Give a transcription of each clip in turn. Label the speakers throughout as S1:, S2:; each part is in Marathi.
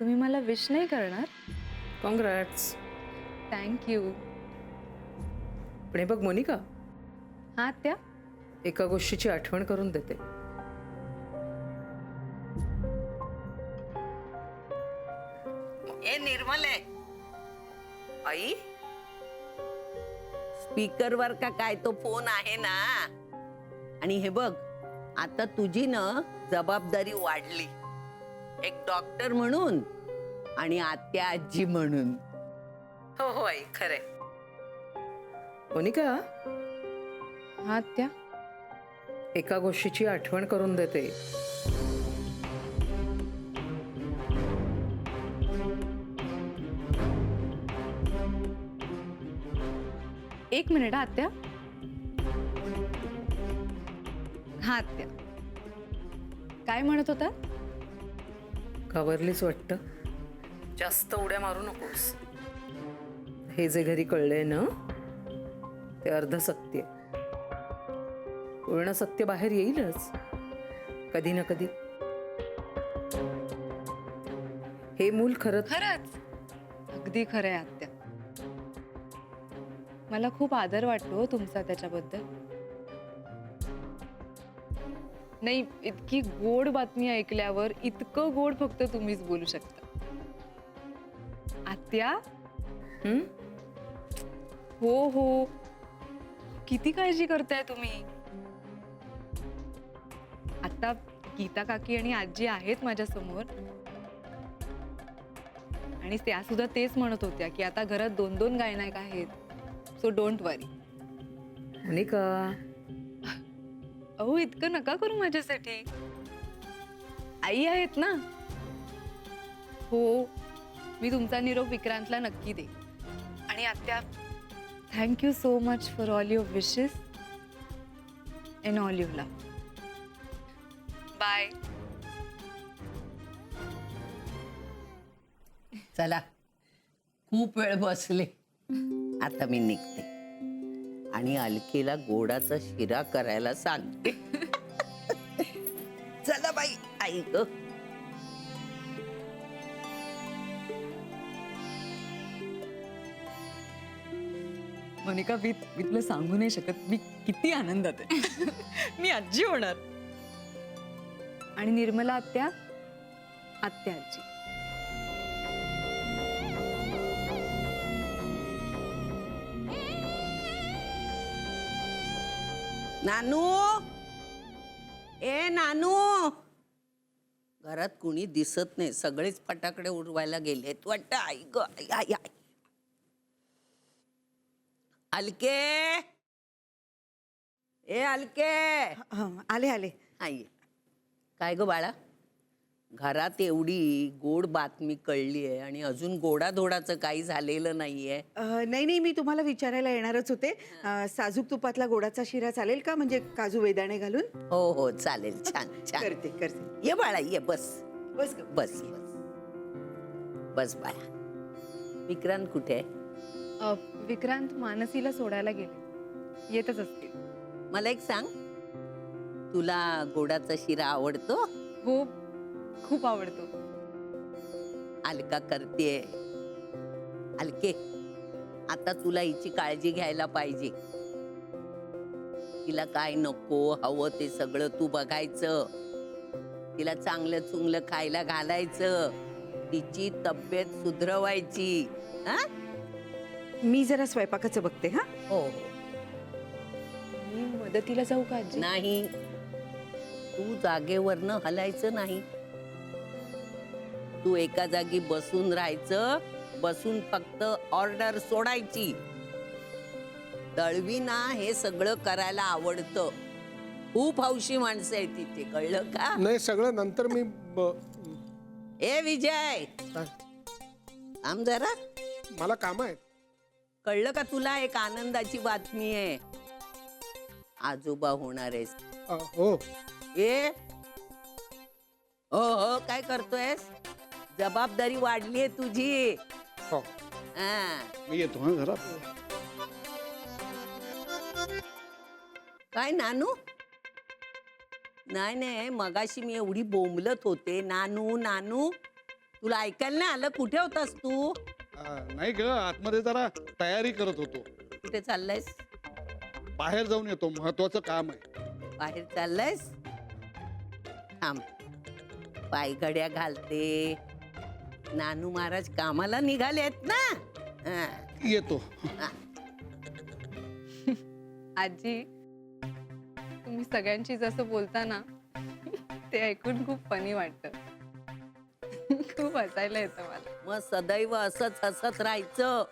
S1: तुम्ही मला विश नाही करणार?
S2: कॉंग्रॅट्स.
S1: Thank you.
S2: पण हे बघ मोनिका,
S1: हां त्या
S2: एका गोष्टीची आठवण करून देते.
S3: ए निर्मले,
S2: आई,
S3: स्पीकरवर का काय तो फोन आहे ना. आणि हे बघ, आता तुझी ना जबाबदारी वाढली, एक डॉक्टर म्हणून आणि आत्या आजी म्हणून.
S2: हो हो आई, खरंय. मोनिका,
S1: हां त्या
S2: एका गोष्टीची आठवण करून देते.
S1: एक मिनिट हां आत्या. हां आत्या, काय म्हणत होता?
S2: घाबरलीच वाटतं. जास्त उड्या मारू नकोस. हे जे घरी कळलंय ना, ते अर्ध सत्य. पूर्ण सत्य बाहेर येईलच कधी ना कधी. हे मूल खरंच
S1: खरंच अगदी खरं आहे आत्या. मला खूप आदर वाटतो तुमचा त्याच्याबद्दल. नाही, इतकी गोड बातमी ऐकल्यावर इतकं गोड फक्त तुम्हीच बोलू शकता आत्या.
S2: हं?
S1: हो हो, किती काळजी करताय तुम्ही. आता गीता काकी आणि आजी आहेत माझ्या समोर, आणि त्या सुद्धा तेच म्हणत होत्या की आता घरात 2-2 गायनायक आहेत, सो डोंट वरी.
S2: मोनिका,
S1: अहो इतकं नका करू माझ्यासाठी. आई आहेत ना. हो, मी तुमचा निरोप विक्रांतला नक्की दे. आणि आत्या, thank you so much for all your wishes and all your love. Bye.
S3: चला, खूप वेळ बसले, आता मी निघते आणि अलकेला गोडाचा शिरा करायला सांगते. चला बाई, आई ग.
S1: मोनिका, मी तुला सांगू नाही शकत मी किती आनंदात आहे. मी आजी होणार. आणि निर्मला आत्या, आत्या आजी.
S3: नानू, ए नानू, घरात कुणी दिसत नाही, सगळेच फटाकडे उडवायला गेलेत वाटतं. आई ग, आई आई आई. अलके, ए अलके.
S4: आले आले.
S3: आई, काय ग बाळा, घरात एवढी गोड बातमी कळली आहे आणि अजून गोडाधोडाचं काही झालेलं नाहीये.
S4: नाही नाही, मी तुम्हाला विचारायला येणारच होते. साजूक तुपातला गोडाचा शिरा चालेल का, म्हणजे काजू बेदाणे घालून?
S3: हो हो चालेल, छान छान.
S4: करते करते.
S3: ये बाळा, ये बस
S4: बस ग.
S3: बस बस बस बाळा. विक्रांत कुठे आहे?
S1: विक्रांत मानसीला सोडायला गेले, येतच असतील.
S3: मला एक सांग, तुला गोडाचा शिरा आवडतो?
S1: हो, खूप आवडतो.
S3: अलका करतेय. अलके, आता तुला हिची काळजी घ्यायला पाहिजे. तिला काय नको हवं ते सगळं तू बघायचं. तिला चांगलं चुंगलं खायला घालायचं. तिची तब्येत सुधरवायची. हा?
S4: मी जरा स्वयंपाकाचं बघते. हा,
S3: हो.
S1: मी मदतीला जाऊ का आजी?
S3: नाही, तू जागेवरनं हलायचं नाही. तू एका जागी बसून राहायचं. बसून फक्त ऑर्डर सोडायची. दळवी ना हे सगळं करायला आवडतं. खूप हौशी माणसं आहे तिथे, कळलं का?
S5: नाही, सगळं नंतर मी
S3: ए विजय, थांब जरा.
S5: मला काम आहेत.
S3: कळलं का तुला? एक आनंदाची बातमी आहे. आजोबा होणार आहेस.
S5: हो.
S3: ए हो हो, काय करतोयस? जबाबदारी वाढली आहे तुझी.
S5: हो,
S3: हा.
S5: मी येतो. हा, घरात.
S3: काय नानू? नाही नाही, मगाशी मी एवढी बोंबलत होते नानू नानू, तुला ऐकायला नाही आलं? कुठे होतास तू?
S5: नाही ग, आतमध्ये जरा तयारी करत होतो.
S3: कुठे चाललायस?
S5: बाहेर जाऊन येतो, महत्वाचं काम आहे.
S3: बाहेर चाललायस? थांब, पायघड्या घालते. नानू महाराज कामाला निघालेत ना. हा.
S5: येतो.
S1: आजी, तुम्ही सगळ्यांशी जसं बोलता ना ते ऐकून खूप फनी वाटतं. खूप हसायला येतं मला.
S3: मग सदैव असंच हसत राहायचं.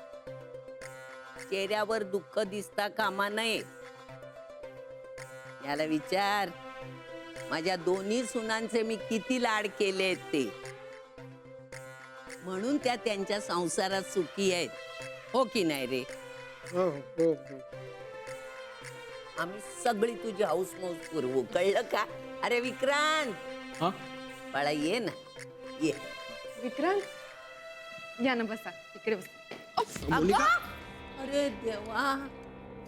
S3: चेहऱ्यावर दुःख दिसता कामा नये. याला विचार, माझ्या दोन्ही सुनांचे मी किती लाड केलेत ते. म्हणून त्या त्यांच्या संसारात सुखी आहेत. हो की नाही रे?
S5: हो हो हो.
S3: आम्ही सगळी तुझी हाऊस मौज पुरवू, कळलं का? अरे विक्रांत,
S6: हा?
S3: बाळा ये ना, ये.
S1: विक्रांत, या ना, बसा इकडे बसा.
S3: अगं! अरे देवा,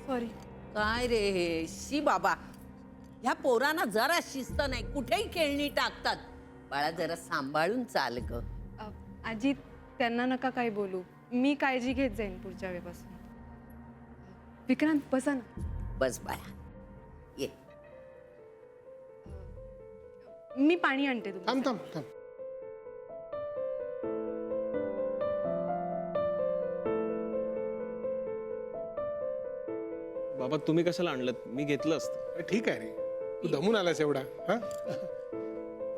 S1: सॉरी.
S3: काय रे हे? शी बाबा, ह्या पोरांना जरा शिस्त नाही, कुठेही खेळणी टाकतात. बाळा जरा सांभाळून चाल ग.
S1: आजी, त्यांना नका काय बोलू. मी काळजी घेत जाईन पुढच्या वेळेपासून. विक्रांत, बसा ना.
S3: बस बाळा, ये.
S1: मी पाणी आणते तुम्हाला.
S5: थांब थांब थांब.
S6: बाबा तुम्ही कशाला आणलं? मी घेतलं असतं.
S5: ठीक आहे रे, तू दमून आलास एवढा. हा,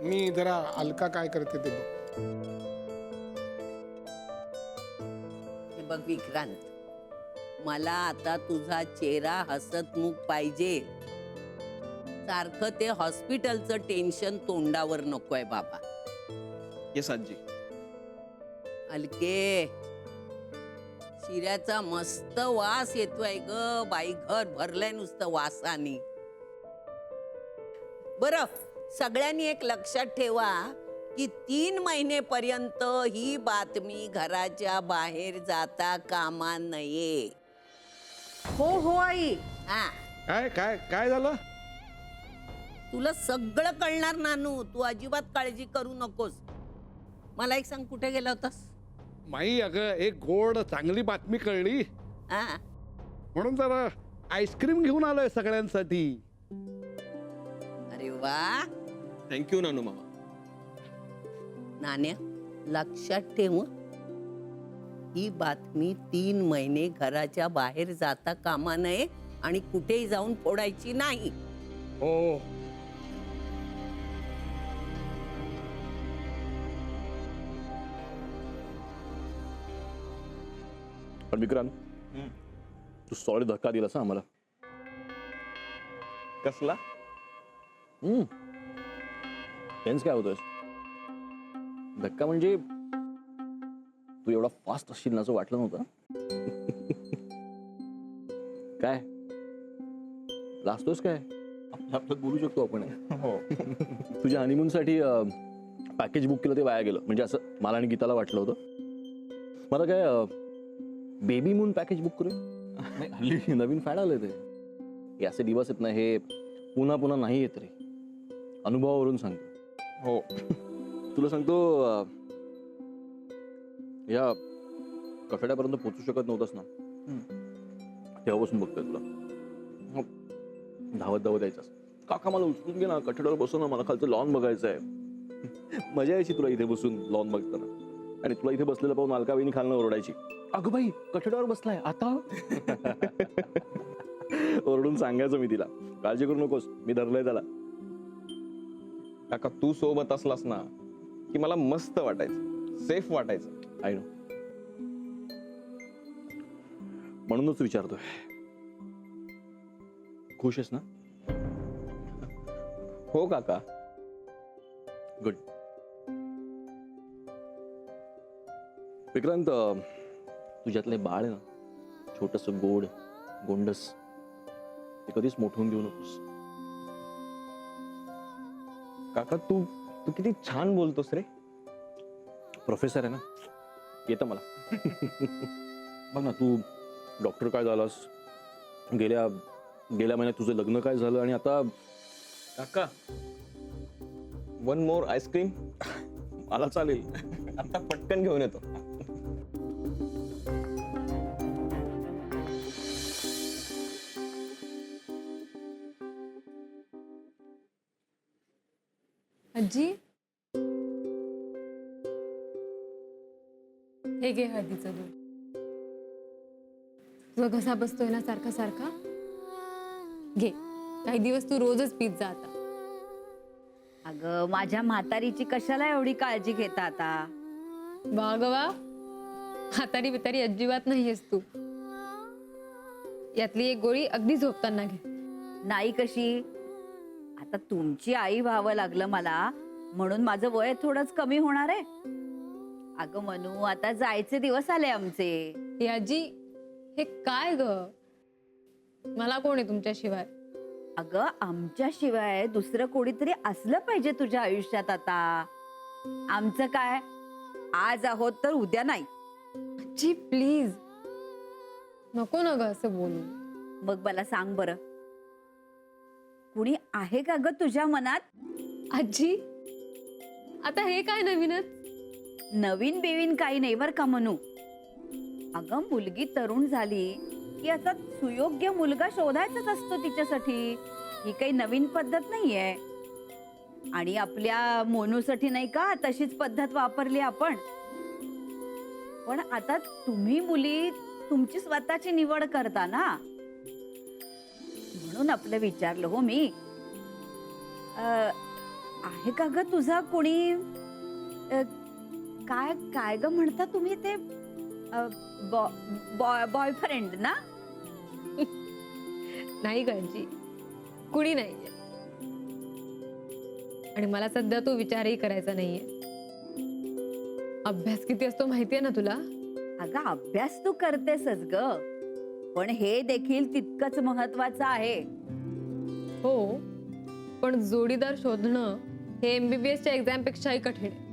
S5: मी जरा अलका काय करते ते बघ.
S3: हे बघ विक्रांत, मला आता तुझा चेहरा हसतमुख पाहिजे. सारखं ते हॉस्पिटलचं टेन्शन तोंडावर नकोय बाबा.
S6: येस आजी.
S3: अलके, शिऱ्याचा मस्त वास येतोय ग. बाई घर भरलंय नुसतं वासानी. बरं, सगळ्यांनी एक लक्षात ठेवा की 3 महिनेपर्यंत ही बातमी घराच्या बाहेर जाता कामा नये.
S4: हो हो आई.
S3: हा,
S5: काय काय काय झालं?
S3: तुला सगळं कळणार नानू. तू अजिबात काळजी करू नकोस. मला एक सांग, कुठे गेला होतास?
S5: माई, अगं एक गोड चांगली बातमी कळली,
S3: हा,
S5: म्हणून जरा आईस्क्रीम घेऊन आलोय सगळ्यांसाठी.
S3: अरे वा.
S6: थँक्यू नानू मामा.
S3: नाण्या, लक्षात ठेव, ही बातमी 3 महिने घराच्या बाहेर जाता कामा नये आणि कुठेही जाऊन फोडायची नाही.
S5: हो.
S7: पण विक्रांत, तू सॉलिड धक्का दिलास ना आम्हाला.
S6: कसला?
S7: टेन्स काय होतोय? धक्का म्हणजे तू एवढा फास्ट असशील ना असं वाटलं नव्हतं. काय लाजतोस काय? आपलं बोलू शकतो आपण.
S6: हो.
S7: तुझ्या हनीमून साठी पॅकेज बुक केलं ते वाया गेलं, म्हणजे असं मला आणि गीताला वाटलं होतं. मला काय बेबी मून पॅकेज बुक करू? हल्ली नवीन फॅड आलंय ते. हे असे दिवस आहेत ना, हे पुन्हा पुन्हा नाही येत रे. अनुभवावरून सांगतो.
S6: हो.
S7: तुला सांगतो, या कठड्यापर्यंत पोहोचू शकत नव्हतास ना, तेव्हापासून बघतोय तुला. धावत धावत यायचास, काका मला उचलून घे ना, कठड्यावर बसू ना, मला खालचं लॉन बघायचं आहे. मजा यायची तुला इथे बसून लॉन बघताना. आणि तुला इथे बसलेलं पाहून अलकाबाईनी खालनं ओरडायची, अगं बाई कठड्यावर बसलाय आता. ओरडून सांगायचं मी तिला, काळजी करू नकोस, मी धरलंय त्याला.
S6: काका तू सोबत असलास ना की मला मस्त वाटायचं, सेफ वाटायचं.
S7: I know. म्हणूनच विचारतोय, खुश आहेस ना?
S6: हो काका.
S7: गुड. विक्रांत, तुझ्यातले बाळ आहे ना, छोटस गोड गोंडस, ते कधीच मोठवून देऊ नकोस.
S6: काका तू तू किती छान बोलतोस रे.
S7: प्रोफेसर आहे ना, येतं मला. बघ ना, तू डॉक्टर काय झालास, गेल्या महिन्यात तुझं लग्न काय झालं, आणि आता
S6: काका 1 more आईस्क्रीम.
S7: मला चालेल.
S6: आता पटकन घेऊन येतो.
S8: आजी हे घे हळदीचं दूध. तुझा घसा बसतोय ना सारखा सारखा, घे. काही दिवस तू रोजच पीत जा आता.
S3: अगं माझ्या म्हातारीची कशाला एवढी काळजी घेता आता?
S8: वा ग वा, हातारी बितारी अजिबात नाहीयेस तू. यातली एक गोळी अगदी झोपताना घे.
S3: नाही कशी? आता तुमची आई व्हावं लागलं मला, म्हणून माझं वय थोडंच कमी होणार आहे. अगं मनू, आता जायचे दिवस आले आमचे.
S8: हे आजी, हे काय ग? मला कोण आहे तुमच्याशिवाय?
S3: अगं आमच्याशिवाय दुसरं कोणीतरी असलं पाहिजे तुझ्या आयुष्यात आता. आमचं काय, आज आहोत तर उद्या नाही.
S8: आजी प्लीज, नको ना ग असं बोलू.
S3: मग मला सांग बरं, कुणी आहे का ग तुझ्या मनात?
S8: आजी आता हे काय नवीनच?
S3: नवीन बेवीन काही नाही बर का मनू. अगं मुलगी तरुण झाली की आता सुयोग्य मुलगा शोधायचाच असतो तिच्यासाठी. ही काही नवीन पद्धत नाहीये. आणि आपल्या मोनूसाठी नाही का तशीच पद्धत वापरली आपण. पण आता तुम्ही मुली तुमची स्वतःची निवड करता ना, म्हणून आपलं विचारलं हो मी. आहे का ग तुझा कोणी? काय काय ग म्हणता तुम्ही ते? बॉयफ्रेंड ना?
S8: नाही गंजी, कुणी नाहीये. आणि मला सध्या तो विचारही करायचा नाहीये. अभ्यास किती असतो माहितीये ना तुला?
S3: अगं अभ्यास तू करतेसच ग, पण हे देखील तितकंच महत्वाचं आहे.
S8: हो, पण जोडीदार शोधणं हे MBBSच्या एक्झाम पेक्षाही कठीण आहे.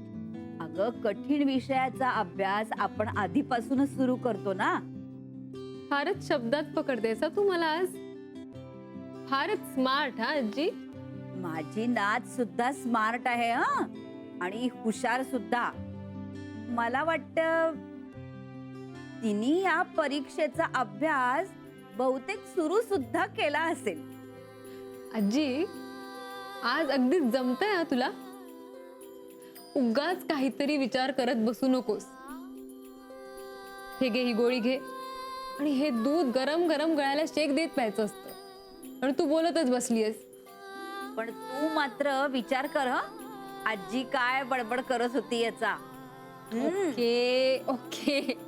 S3: अगं कठीण विषयाचा अभ्यास आपण आधीपासूनच सुरू करतो ना.
S8: फारच शब्दात पकडतेस तू मला आज. फारच स्मार्ट हा आजी.
S3: माझी नात सुद्धा स्मार्ट आहे हा, आणि हुशार सुद्धा. मला वाटतं तिने या परीक्षेचा अभ्यास बहुतेक सुरू सुद्धा केला असेल.
S8: आजी आज अगदी जमतंय हा तुला. उगाच काहीतरी विचार करत बसू नकोस. हे घे, ही गोळी घे, आणि हे दूध गरम गरम गळ्याला शेक देत प्यायचं असतं. आणि तू बोलतच बसलीयस.
S3: पण तू मात्र विचार कर हं, आजी काय बडबड करत होती याचा.
S8: Okay okay.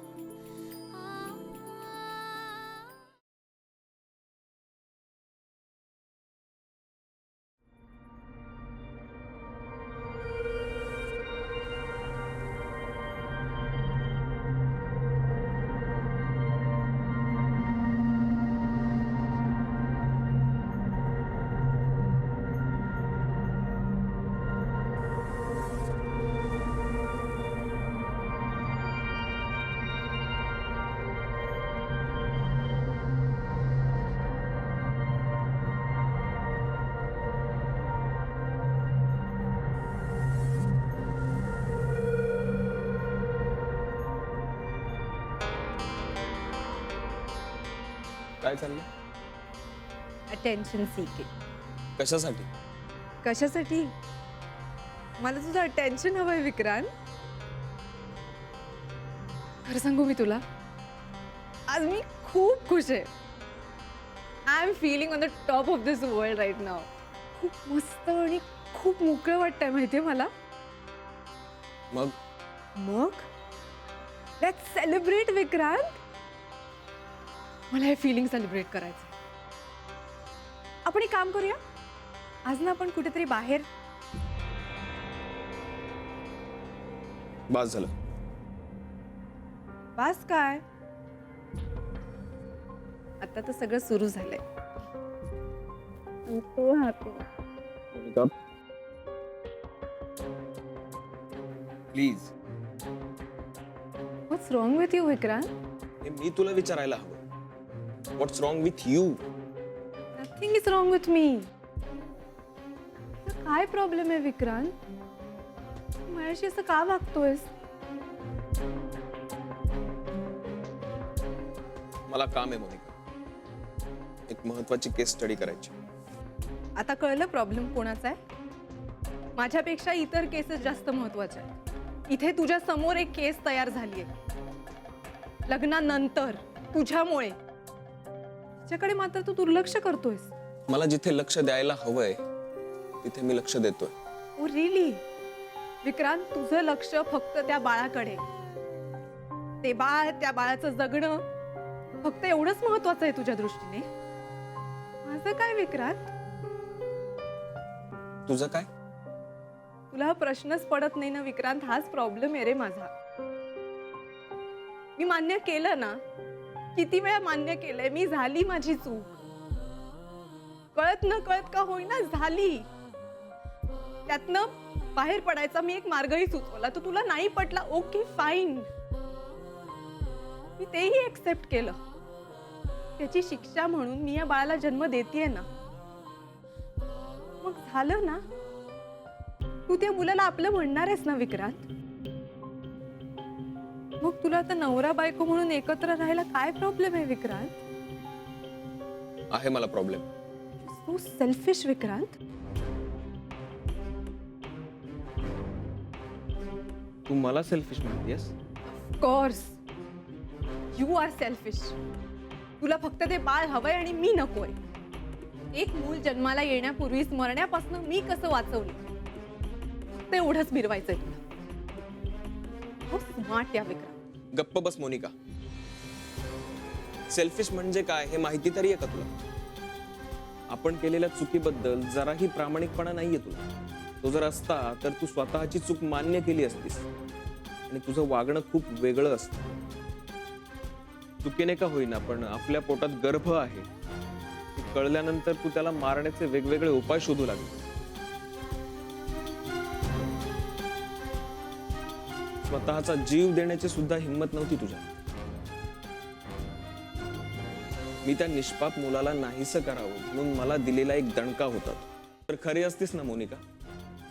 S6: काय चाललं?
S1: Attention seeking.
S6: कशासाठी?
S1: कशासाठी? मला तुझं अटेन्शन हवंय विक्रांत. खरं सांगू मी तुला, आज मी खूप खुश आहे. I am feeling on the top of this world right now. खूप मस्त आणि खूप मोकळं वाटतंय माहितीये मला.
S6: मग
S1: मग लेट्स सेलिब्रेट विक्रांत. मला हे फिलिंग सेलिब्रेट करायचं. आपण एक काम करूया, आज ना आपण कुठेतरी बाहेर.
S6: बास झालं.
S1: बास काय, आता तर सगळं सुरू झालंय.
S6: Please.
S1: What's wrong with you Vikrant?
S6: हे मी तुला विचारायला हवं. What's wrong with you?
S1: Nothing is wrong with me. काय प्रॉब्लेम आहे विक्रांत? माझ्याशी असं का वागतोयस?
S6: मला काम आहे मोनिका, एक महत्वाची केस स्टडी करायची.
S1: आता कळलं प्रॉब्लेम कोणाचा आहे? माझ्यापेक्षा इतर केसेस जास्त महत्वाच्या आहेत. इथे तुझ्या समोर एक केस तयार झालीये लग्नानंतर तुझ्यामुळे. तिच्याकडे मात्र तू दुर्लक्ष करतोयस.
S6: मला जिथे लक्ष द्यायला हवंय तिथे मी लक्ष देतोय.
S1: ओ रिली विक्रांत, तुझं लक्ष फक्त त्या बाळाकडे. ते बाळ, त्या बाळाचं जगणं फक्त एवढंच महत्वाचं आहे तुझ्या दृष्टीने. माझं काय विक्रांत?
S6: तुझं काय?
S1: तुला हा प्रश्नच पडत नाही ना विक्रांत. हाच प्रॉब्लेम आहे रे माझा. मी मान्य केलं ना, किती वेळा मान्य केलंय मी, झाली माझी चूक. कळत न कळत का होईना झाली. त्यातनं बाहेर पडायचा मी एक मार्गही सुचवला, तर तुला नाही पटला. ओके फाईन, मी तेही एक्सेप्ट केलं. त्याची शिक्षा म्हणून मी या बाळाला जन्म देतेय ना. मग झालं ना, तू त्या मुलाला आपलं म्हणणार आहेस ना विक्रांत. मग तुला आता नवरा बायको म्हणून एकत्र राहायला काय प्रॉब्लेम आहे विक्रांत?
S6: आहे मला प्रॉब्लेम.
S1: So selfish Vikrant.
S6: तू मला सेल्फिश म्हणतेस?
S1: Course you are selfish. तुला फक्त ते बाळ हवंय आणि मी नकोय. एक मूल जन्माला येण्यापूर्वीच मरण्यापासून मी कसं वाचवलं ते एवढंच मिरवायचंय तुला. हो स्मार्ट या विक्रांत.
S6: गप्प बस मोनिका. सेल्फिश म्हणजे काय हे माहिती तरी आहे का तुला? आपण केलेल्या चुकीबद्दल जराही प्रामाणिकपणा नाहीये तुला. तो जर असता तर तू स्वतःची चूक मान्य केली असतीस आणि तुझं वागणं खूप वेगळं असतं. चुकीने का होईना पण आपल्या पोटात गर्भ आहे हे कळल्यानंतर तू त्याला मारण्याचे वेगवेगळे उपाय शोधू लागले. स्वतःचा जीव देण्याची सुद्धा हिंमत नव्हती तुझ्या. मी त्या निष्पाप मुलाला नाहीसं करावं म्हणून मला दिलेला एक दणका होता. तर खरी असतीस ना मोनिका,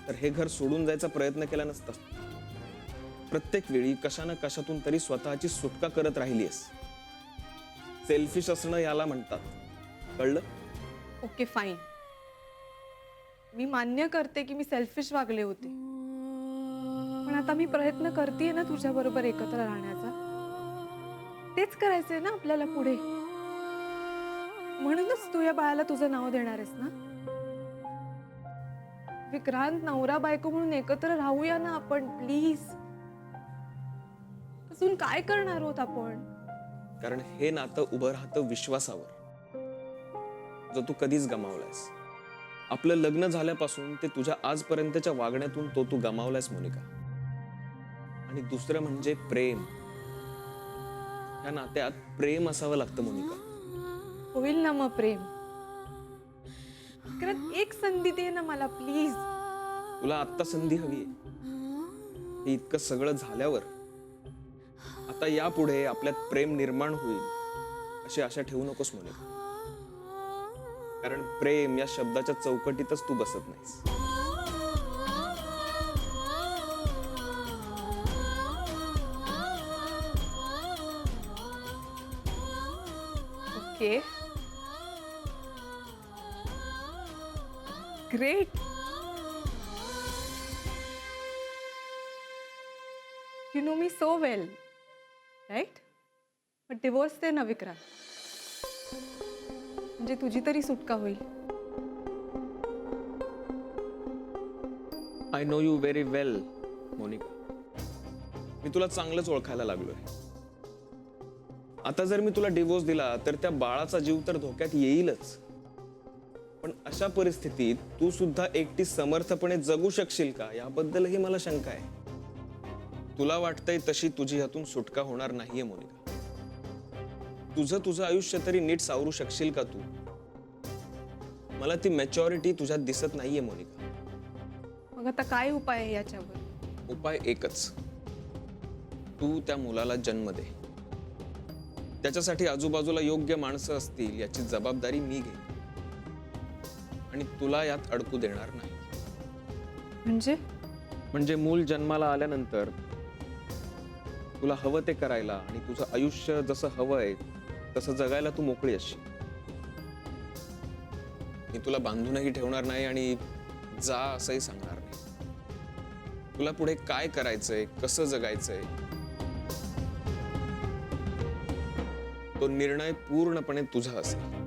S6: तर हे घर सोडून जायचा प्रयत्न केला नसता. प्रत्येक वेळी कशा ना कशातून तरी स्वतःची सुटका करत राहिलीस. सेल्फिश असणं याला म्हणतात, कळलं?
S1: ओके फाईन, मी मान्य करते की मी सेल्फिश वागले होते. पण आता मी प्रयत्न करतेय ना तुझ्या बरोबर एकत्र राहण्याचा. तेच करायचंय ना आपल्याला पुढे. म्हणूनच तू या बाळाला तुझं नाव देणार आहेस ना विक्रांत. नवरा बायको म्हणून एकत्र राहूया ना आपण प्लीज. अजून काय करणार आहोत आपण?
S6: कारण हे नातं उभं राहतं विश्वासावर, जो तू कधीच गमावलायस. आपलं लग्न झाल्यापासून ते तुझ्या आजपर्यंतच्या वागण्यातून तो तू गमावलायस मोनिका. आणि दुसरं म्हणजे प्रेम. या नात्यात प्रेम असावं लागतं मोनिका.
S1: होईल ना मग प्रेम. विक्रांत एक संधी दे ना मला प्लीज.
S6: तुला आत्ता संधी हवी. हे इतकं सगळं झाल्यावर आता यापुढे आपल्यात प्रेम निर्माण होईल अशी आशा ठेवू नकोस मोनिका. कारण प्रेम या शब्दाच्या चौकटीतच तू बसत नाहीस.
S1: Okay great. You know me so well right. But divorce दे ना विक्रांत, म्हणजे तुझी तरी सुटका होईल.
S6: I know you very well Monica. मी तुला चांगलंच ओळखायला लागलोय. आता जर मी तुला डिवोर्स दिला तर त्या बाळाचा जीव तर धोक्यात येईलच. पण अशा परिस्थितीत तू सुद्धा एकटी समर्थपणे जगू शकशील का याबद्दलही मला शंका आहे. तुला वाटतंय तशी तुझी ह्यातून सुटका होणार नाहीये मोनिका. तुझं आयुष्य तरी नीट सावरू शकशील का तू? मला ती मॅच्युरिटी तुझ्यात दिसत नाहीये मोनिका.
S1: मग आता काय उपाय आहे याच्यावर?
S6: उपाय एकच, तू त्या मुलाला जन्म दे. त्याच्यासाठी आजूबाजूला योग्य माणसं असतील याची जबाबदारी मी घेईन आणि तुला यात अडकू देणार नाही. म्हणजे मूल जन्माला आल्यानंतर तुला हवं ते करायला आणि तुझं आयुष्य जसं हवंय तसं जगायला तू मोकळी असशील. मी तुला बांधूनही ठेवणार नाही आणि जा असंही सांगणार नाही. तुला पुढे काय करायचंय, कसं जगायचंय, तो निर्णय पूर्णपणे तुझा असेल.